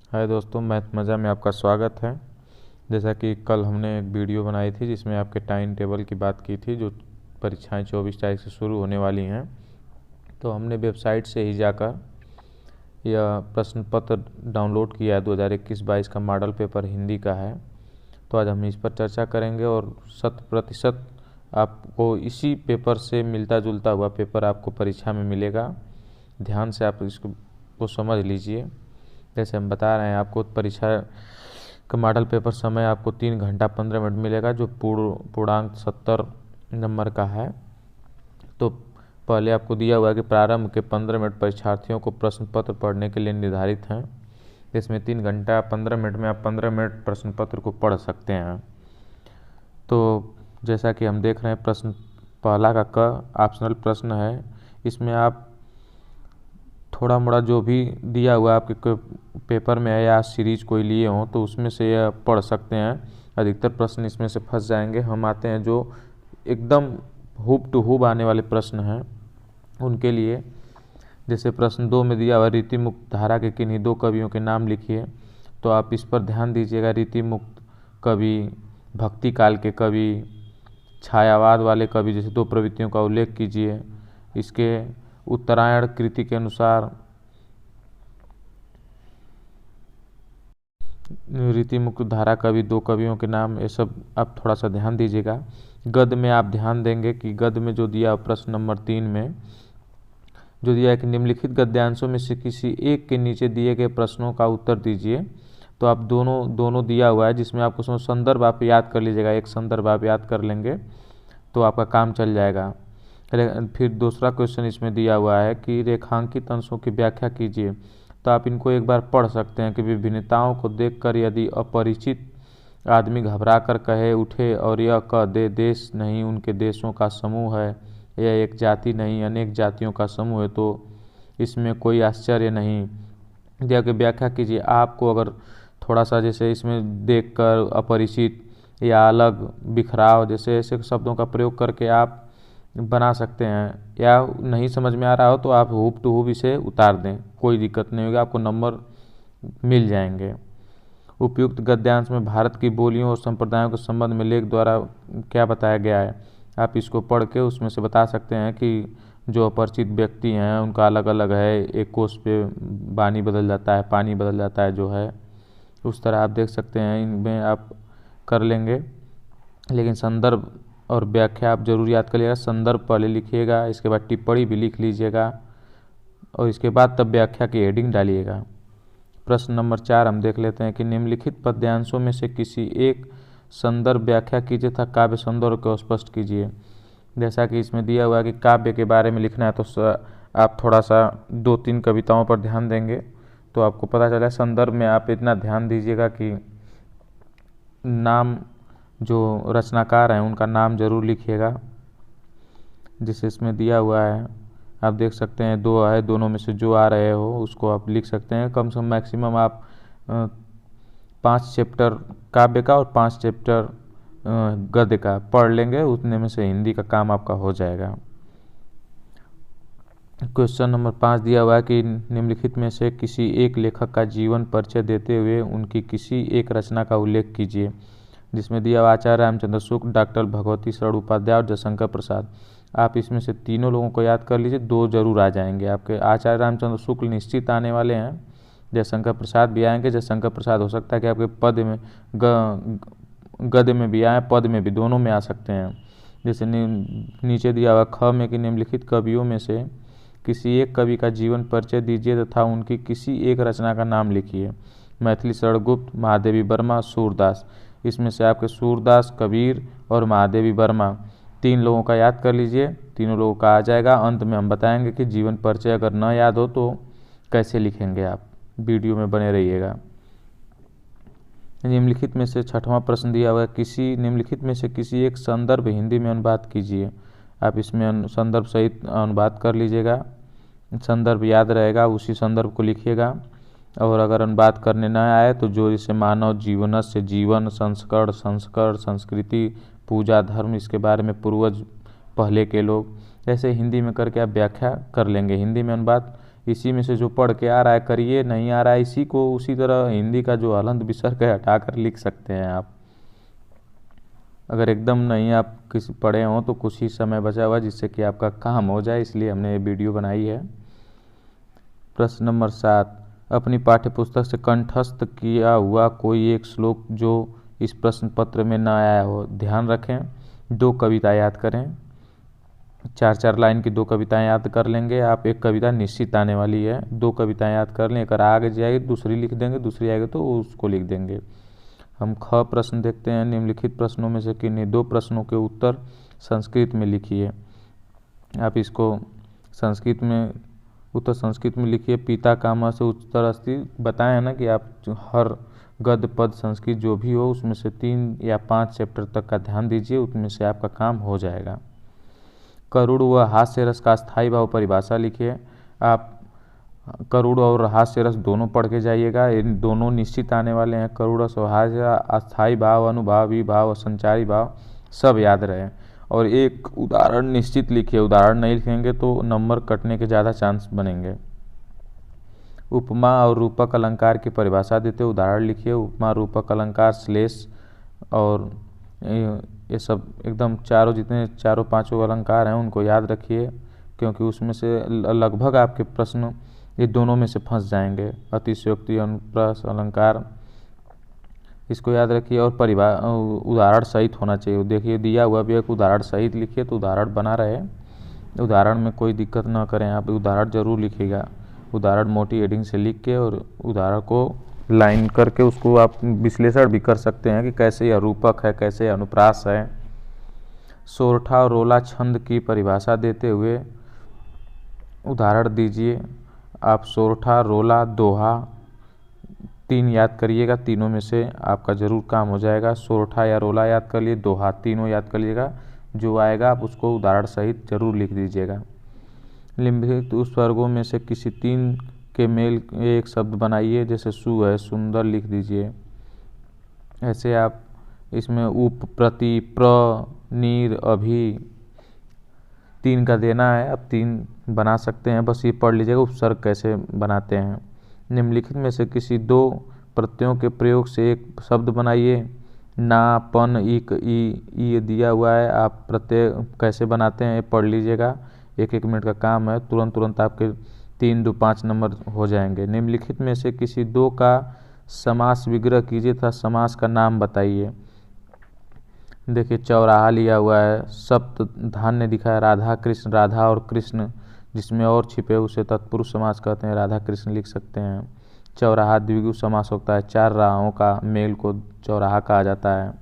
हाय दोस्तों, मैथ मज़ा में आपका स्वागत है। जैसा कि कल हमने एक वीडियो बनाई थी जिसमें आपके टाइम टेबल की बात की थी, जो परीक्षाएं 24 तारीख से शुरू होने वाली हैं। तो हमने वेबसाइट से ही जाकर यह प्रश्न पत्र डाउनलोड किया है। 2021-22 का मॉडल पेपर हिंदी का है। तो आज हम इस पर चर्चा करेंगे और 100% आपको इसी पेपर से मिलता जुलता हुआ पेपर आपको परीक्षा में मिलेगा। ध्यान से आप इसको समझ लीजिए। जैसे हम बता रहे हैं, आपको परीक्षा का मॉडल पेपर समय आपको 3 घंटा 15 मिनट मिलेगा, जो पूर्णांक 70 नंबर का है। तो पहले आपको दिया हुआ है कि प्रारंभ के 15 मिनट परीक्षार्थियों को प्रश्न पत्र पढ़ने के लिए निर्धारित हैं। इसमें 3 घंटा 15 मिनट में आप 15 मिनट प्रश्न पत्र को पढ़ सकते हैं। तो जैसा कि हम देख रहे हैं, प्रश्न पहला का क ऑप्शनल प्रश्न है। इसमें आप थोड़ा मोड़ा जो भी दिया हुआ है आपके पेपर में है या सीरीज कोई लिए हों तो उसमें से यह पढ़ सकते हैं। अधिकतर प्रश्न इसमें से फंस जाएंगे। हम आते हैं जो एकदम हुब टू हुब आने वाले प्रश्न हैं उनके लिए। जैसे प्रश्न 2 में दिया हुआ रीति मुक्त धारा के किन्हीं 2 कवियों के नाम लिखिए। तो आप इस पर ध्यान दीजिएगा। रीति मुक्त कवि, भक्ति काल के कवि, छायावाद वाले कवि, जैसे 2 प्रवृत्तियों का उल्लेख कीजिए। इसके उत्तरायण कृति के अनुसार रीति मुक्त धारा कवि 2 कवियों के नाम, ये सब आप थोड़ा सा ध्यान दीजिएगा। गद्य में आप ध्यान देंगे कि गद्य में जो दिया प्रश्न नंबर 3 में जो दिया है कि निम्नलिखित गद्यांशों में से किसी एक के नीचे दिए गए प्रश्नों का उत्तर दीजिए। तो आप दोनों दिया हुआ है, जिसमें आपको संदर्भ आप याद कर लीजिएगा। एक संदर्भ आप याद कर लेंगे तो आपका काम चल जाएगा। फिर दूसरा क्वेश्चन इसमें दिया हुआ है कि रेखांकित अंशों की व्याख्या कीजिए। तो आप इनको एक बार पढ़ सकते हैं कि विभिन्नताओं को देखकर यदि अपरिचित आदमी घबरा कर कहे उठे और यह कह दे देश नहीं उनके देशों का समूह है, यह एक जाति नहीं अनेक जातियों का समूह है, तो इसमें कोई आश्चर्य नहीं। दिया कि व्याख्या कीजिए। आपको अगर थोड़ा सा जैसे इसमें देखकर अपरिचित या अलग, बिखराव जैसे ऐसे शब्दों का प्रयोग करके आप बना सकते हैं, या नहीं समझ में आ रहा हो तो आप हुब टू हुब इसे उतार दें, कोई दिक्कत नहीं होगी, आपको नंबर मिल जाएंगे। उपयुक्त गद्यांश में भारत की बोलियों और संप्रदायों के संबंध में लेख द्वारा क्या बताया गया है, आप इसको पढ़ के उसमें से बता सकते हैं कि जो अपरिचित व्यक्ति हैं उनका अलग अलग है। एक कोष पे वाणी बदल जाता है, पानी बदल जाता है जो है, उस तरह आप देख सकते हैं। इनमें आप कर लेंगे, लेकिन संदर्भ और व्याख्या आप जरूर याद करिएगा। संदर्भ पहले लिखिएगा, इसके बाद टिप्पणी भी लिख लीजिएगा और इसके बाद तब व्याख्या की हेडिंग डालिएगा। प्रश्न नंबर 4 हम देख लेते हैं कि निम्नलिखित पद्यांशों में से किसी एक संदर्भ व्याख्या कीजिए तथा काव्य संदर्भ को स्पष्ट कीजिए। जैसा कि इसमें दिया हुआ है कि काव्य के बारे में लिखना है, तो आप थोड़ा सा 2-3 कविताओं पर ध्यान देंगे तो आपको पता चला। संदर्भ में आप इतना ध्यान दीजिएगा कि नाम, जो रचनाकार हैं उनका नाम जरूर लिखिएगा। जिसे इसमें दिया हुआ है आप देख सकते हैं 2 है, दोनों में से जो आ रहे हो उसको आप लिख सकते हैं। कम से कम मैक्सिमम आप 5 चैप्टर काव्य का और 5 चैप्टर गद्य का पढ़ लेंगे, उतने में से हिंदी का काम आपका हो जाएगा। क्वेश्चन नंबर 5 दिया हुआ है कि निम्नलिखित में से किसी एक लेखक का जीवन परिचय देते हुए उनकी किसी एक रचना का उल्लेख कीजिए। जिसमें दिया हुआ आचार्य रामचंद्र शुक्ल, डॉक्टर भगवती शरण उपाध्याय और जयशंकर प्रसाद। आप इसमें से तीनों लोगों को याद कर लीजिए, 2 जरूर आ जाएंगे आपके। आचार्य रामचंद्र शुक्ल निश्चित आने वाले हैं, जयशंकर प्रसाद भी आएंगे। जयशंकर प्रसाद हो सकता है कि आपके पद में गद्य में भी आए, पद में भी, दोनों में आ सकते हैं। जैसे नीचे दिया हुआ ख में कि निम्नलिखित कवियों में से किसी एक कवि का जीवन परिचय दीजिए तथा उनकी किसी एक रचना का नाम लिखिए। मैथिली शरण गुप्त, महादेवी वर्मा, सूरदास। इसमें से आपके सूरदास, कबीर और महादेवी वर्मा 3 लोगों का याद कर लीजिए, तीनों लोगों का आ जाएगा। अंत में हम बताएंगे कि जीवन परिचय अगर न याद हो तो कैसे लिखेंगे आप। वीडियो में बने रहिएगा। निम्नलिखित में से 6वां प्रश्न दिया हुआ है, निम्नलिखित में से किसी एक संदर्भ हिंदी में अनुवाद कीजिए। आप इसमें संदर्भ सहित अनुवाद कर लीजिएगा, संदर्भ याद रहेगा, उसी संदर्भ को लिखिएगा। और अगर अनुवाद करने न आए तो जो इसे मानव जीवन से जीवन, संस्करण, संस्कृति, पूजा, धर्म, इसके बारे में पूर्वज पहले के लोग, ऐसे हिंदी में करके आप व्याख्या कर लेंगे। हिंदी में अनुवाद इसी में से जो पढ़ के आ रहा है करिए, नहीं आ रहा है इसी को उसी तरह हिंदी का जो हलंत विसर्ग है हटा कर लिख सकते हैं आप। अगर एकदम नहीं आप किसी पढ़े हों तो कुछ ही समय बचा हुआ जिससे कि आपका काम हो जाए, इसलिए हमने ये वीडियो बनाई है। प्रश्न नंबर 7, अपनी पाठ्यपुस्तक से कंठस्थ किया हुआ कोई एक श्लोक जो इस प्रश्न पत्र में न आया हो। ध्यान रखें 2 कविता याद करें, 4-4 लाइन की 2 कविताएं याद कर लेंगे आप। एक कविता निश्चित आने वाली है, 2 कविताएं याद कर लें, अगर आगे जाएगी दूसरी लिख देंगे, दूसरी आएगी तो उसको लिख देंगे। हम ख प्रश्न देखते हैं। निम्नलिखित प्रश्नों में से किन्हीं 2 प्रश्नों के उत्तर संस्कृत में लिखिए। आप इसको संस्कृत में उत्तर संस्कृत में लिखिए। पिता कामा से उत्तर अस्ति, बताएं ना कि आप हर गद्य पद संस्कृत जो भी हो उसमें से 3 या 5 चैप्टर तक का ध्यान दीजिए, उसमें से आपका काम हो जाएगा। करुण व हास्य रस का स्थायी भाव परिभाषा लिखिए। आप करुण और हास्य रस दोनों पढ़ के जाइएगा, इन दोनों निश्चित आने वाले हैं। करुण रस और हास्य, अस्थायी भाव, अनुभाव, विभाव और संचारी भाव सब याद रहे। और एक उदाहरण निश्चित लिखिए, उदाहरण नहीं लिखेंगे तो नंबर कटने के ज़्यादा चांस बनेंगे। उपमा और रूपक अलंकार की परिभाषा देते उदाहरण लिखिए। उपमा, रूपक अलंकार, श्लेष और ये सब एकदम चारों जितने 4-5 अलंकार हैं उनको याद रखिए, क्योंकि उसमें से लगभग आपके प्रश्न ये दोनों में से फंस जाएंगे। अतिशयोक्ति, अनुप्रास, अलंकार, इसको याद रखिए। और उदाहरण सहित होना चाहिए। देखिए दिया हुआ भी एक उदाहरण सहित लिखिए तो उदाहरण बना रहे, उदाहरण में कोई दिक्कत ना करें आप, उदाहरण जरूर लिखिएगा। उदाहरण मोटी हेडिंग से लिख के और उदाहरण को लाइन करके उसको आप विश्लेषण भी कर सकते हैं कि कैसे यह रूपक है, कैसे अनुप्रास है। सोरठा और रोला छंद की परिभाषा देते हुए उदाहरण दीजिए। आप सोरठा, रोला, दोहा 3 याद करिएगा, तीनों में से आपका ज़रूर काम हो जाएगा। सोरठा या रोला याद कर लिए, दोहा, तीनों याद कर लीजिएगा। जो आएगा आप उसको उदाहरण सहित जरूर लिख दीजिएगा। निम्नलिखित उपसर्गों में से किसी 3 के मेल एक शब्द बनाइए, जैसे सु है, सुंदर लिख दीजिए। ऐसे आप इसमें उप, प्रति, प्र, नीर, अभी 3 का देना है। अब 3 बना सकते हैं, बस ये पढ़ लीजिएगा उपसर्ग कैसे बनाते हैं। निम्नलिखित में से किसी 2 प्रत्ययों के प्रयोग से एक शब्द बनाइए। ना, पन, इक, ई, ये दिया हुआ है, आप प्रत्यय कैसे बनाते हैं ये पढ़ लीजिएगा। 1-1 मिनट का काम है, तुरंत आपके 3, 2, 5 नंबर हो जाएंगे। निम्नलिखित में से किसी 2 का समास विग्रह कीजिए तथा समास का नाम बताइए। देखिए चौराहा लिया हुआ है, सप्त धान्य दिखा है, राधा कृष्ण, राधा और कृष्ण जिसमें और छिपे उसे तत्पुरुष समास कहते हैं, राधा कृष्ण लिख सकते हैं। चौराहा द्विगु समास होता है, 4 राहों का मेल को चौराहा कहा जाता है।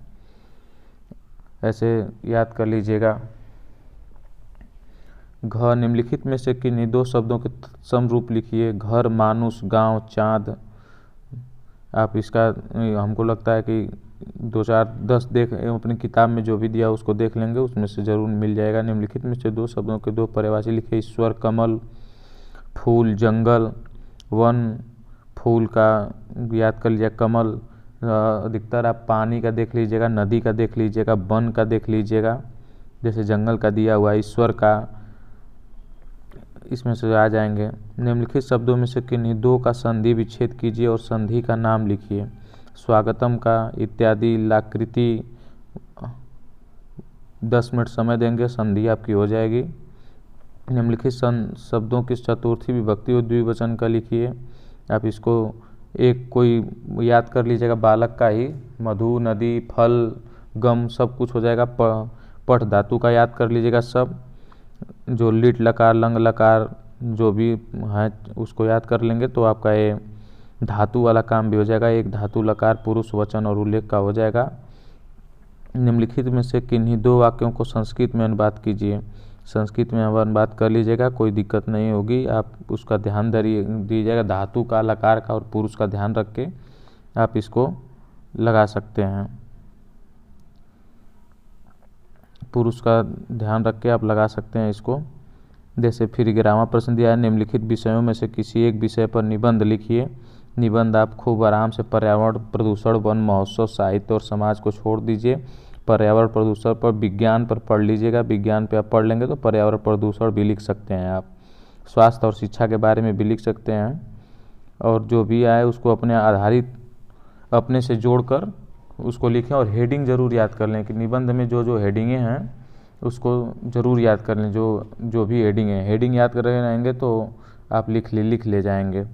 ऐसे याद कर लीजिएगा। घ, निम्नलिखित में से किन्हीं 2 शब्दों के समरूप लिखिए। घर, मानुष, गांव, चाँद। आप इसका हमको लगता है कि 2-4-10 देख अपनी किताब में जो भी दिया उसको देख लेंगे, उसमें से ज़रूर मिल जाएगा। निम्नलिखित में से 2 शब्दों के 2 पर्यायवाची लिखिए। ईश्वर, कमल, फूल, जंगल, वन, फूल का याद कर लीजिएगा, कमल अधिकतर आप पानी का देख लीजिएगा, नदी का देख लीजिएगा, वन का देख लीजिएगा, जैसे जंगल का दिया हुआ, ईश्वर का, इसमें से आ जाएंगे। निम्नलिखित शब्दों में से किन्हीं 2 का संधि विच्छेद कीजिए और संधि का नाम लिखिए। स्वागतम का, इत्यादि, लाकृति। 10 मिनट समय देंगे, संधि आपकी हो जाएगी। निम्नलिखित शब्दों की चतुर्थी विभक्ति और द्विवचन का लिखिए। आप इसको एक कोई याद कर लीजिएगा, बालक का ही, मधु, नदी, फल, गम सब कुछ हो जाएगा। पठ धातु का याद कर लीजिएगा सब, जो लिट लकार, लंग लकार जो भी है उसको याद कर लेंगे तो आपका ये धातु वाला काम भी हो जाएगा। एक धातु लकार पुरुष वचन और उल्लेख का हो जाएगा। निम्नलिखित में से किन्हीं 2 वाक्यों को संस्कृत में अनुवाद कीजिए। संस्कृत में अनुवाद कर लीजिएगा, कोई दिक्कत नहीं होगी। आप उसका ध्यान दीजिएगा, धातु का, लकार का और पुरुष का ध्यान रख के आप इसको लगा सकते हैं। पुरुष का ध्यान रख के आप लगा सकते हैं इसको। जैसे फिर 11वां प्रश्न दिया है, निम्नलिखित विषयों में से किसी एक विषय पर निबंध लिखिए। निबंध आप खूब आराम से पर्यावरण, प्रदूषण, वन महोत्सव, साहित्य और समाज को छोड़ दीजिए। पर्यावरण प्रदूषण पर, विज्ञान पर पढ़ लीजिएगा। विज्ञान पे आप पढ़ लेंगे तो पर्यावरण प्रदूषण भी लिख सकते हैं आप। स्वास्थ्य और शिक्षा के बारे में भी लिख सकते हैं। और जो भी आए उसको अपने आधारित अपने से जोड़कर उसको लिखें और हेडिंग ज़रूर याद कर लें कि निबंध में जो जो हेडिंगें हैं उसको ज़रूर याद कर लें। जो भी हेडिंग है, हेडिंग याद कर रहेंगे तो आप लिख ले जाएंगे।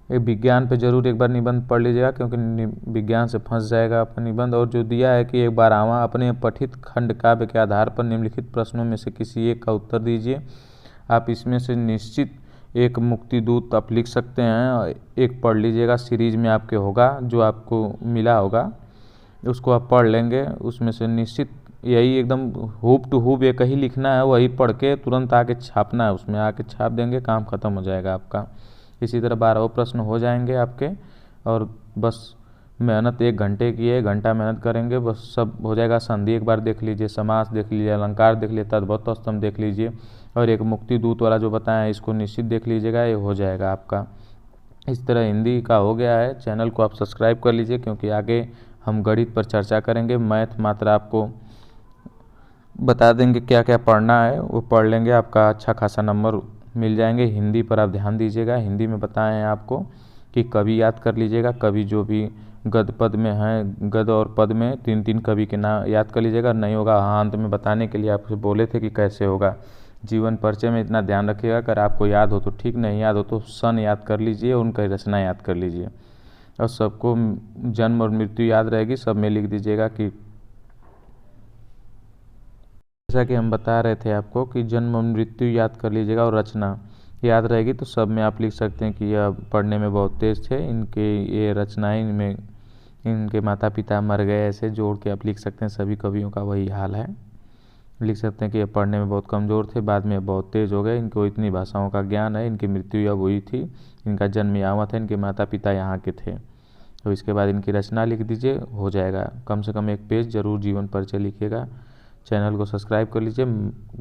एक विज्ञान पे ज़रूर एक बार निबंध पढ़ लीजिएगा, क्योंकि विज्ञान से फंस जाएगा आपका निबंध। और जो दिया है कि एक बार आवा अपने पठित खंड काव्य के आधार पर निम्नलिखित प्रश्नों में से किसी एक का उत्तर दीजिए। आप इसमें से निश्चित एक मुक्तिदूत आप लिख सकते हैं, एक पढ़ लीजिएगा, सीरीज में आपके होगा जो आपको मिला होगा उसको आप पढ़ लेंगे। उसमें से निश्चित यही एकदम हूब टू हूब एक ही लिखना है, वही पढ़ के तुरंत आके छापना है, उसमें आके छाप देंगे, काम ख़त्म हो जाएगा आपका। इसी तरह 12 प्रश्न हो जाएंगे आपके। और बस मेहनत 1 घंटे की है, 1 घंटा मेहनत करेंगे बस सब हो जाएगा। संधि एक बार देख लीजिए, समास देख लीजिए, अलंकार देख लीजिए, तद्भव स्तंभ देख लीजिए, और एक मुक्तिदूत वाला जो बताया इसको निश्चित देख लीजिएगा, ये हो जाएगा आपका। इस तरह हिंदी का हो गया है। चैनल को आप सब्सक्राइब कर लीजिए, क्योंकि आगे हम गणित पर चर्चा करेंगे। मैथ मात्र आपको बता देंगे क्या क्या पढ़ना है, वो पढ़ लेंगे, आपका अच्छा खासा नंबर मिल जाएंगे। हिंदी पर आप ध्यान दीजिएगा। हिंदी में बताएं आपको कि कवि याद कर लीजिएगा, कवि जो भी गद पद में हैं, गद और पद में 3-3 कवि के नाम याद कर लीजिएगा। नहीं होगा हाँ अंत में बताने के लिए आपसे बोले थे कि कैसे होगा। जीवन परिचय में इतना ध्यान रखिएगा, अगर आपको याद हो तो ठीक, नहीं याद हो तो सन याद कर लीजिए, उनकी रचना याद कर लीजिए। और सबको जन्म और मृत्यु याद रहेगी, सब में लिख दीजिएगा कि जैसा कि हम बता रहे थे आपको कि जन्म और मृत्यु याद कर लीजिएगा और रचना याद रहेगी, तो सब में आप लिख सकते हैं कि यह पढ़ने में बहुत तेज थे, इनके ये रचनाएं में इनके माता पिता मर गए, ऐसे जोड़ के आप लिख सकते हैं। सभी कवियों का वही हाल है। लिख सकते हैं कि ये पढ़ने में बहुत कमज़ोर थे, बाद में बहुत तेज़ हो गए, इनको इतनी भाषाओं का ज्ञान है, इनकी मृत्यु अब हुई थी, इनका जन्म यहाँ था, इनके माता पिता यहाँ के थे। तो इसके बाद इनकी रचना लिख दीजिए, हो जाएगा। कम से कम 1 पेज जरूर जीवन परिचय लिखिएगा। चैनल को सब्सक्राइब कर लीजिए।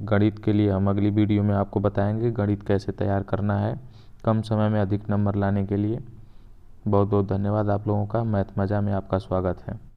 गणित के लिए हम अगली वीडियो में आपको बताएंगे गणित कैसे तैयार करना है कम समय में अधिक नंबर लाने के लिए। बहुत बहुत धन्यवाद आप लोगों का। मैथ मज़ा में आपका स्वागत है।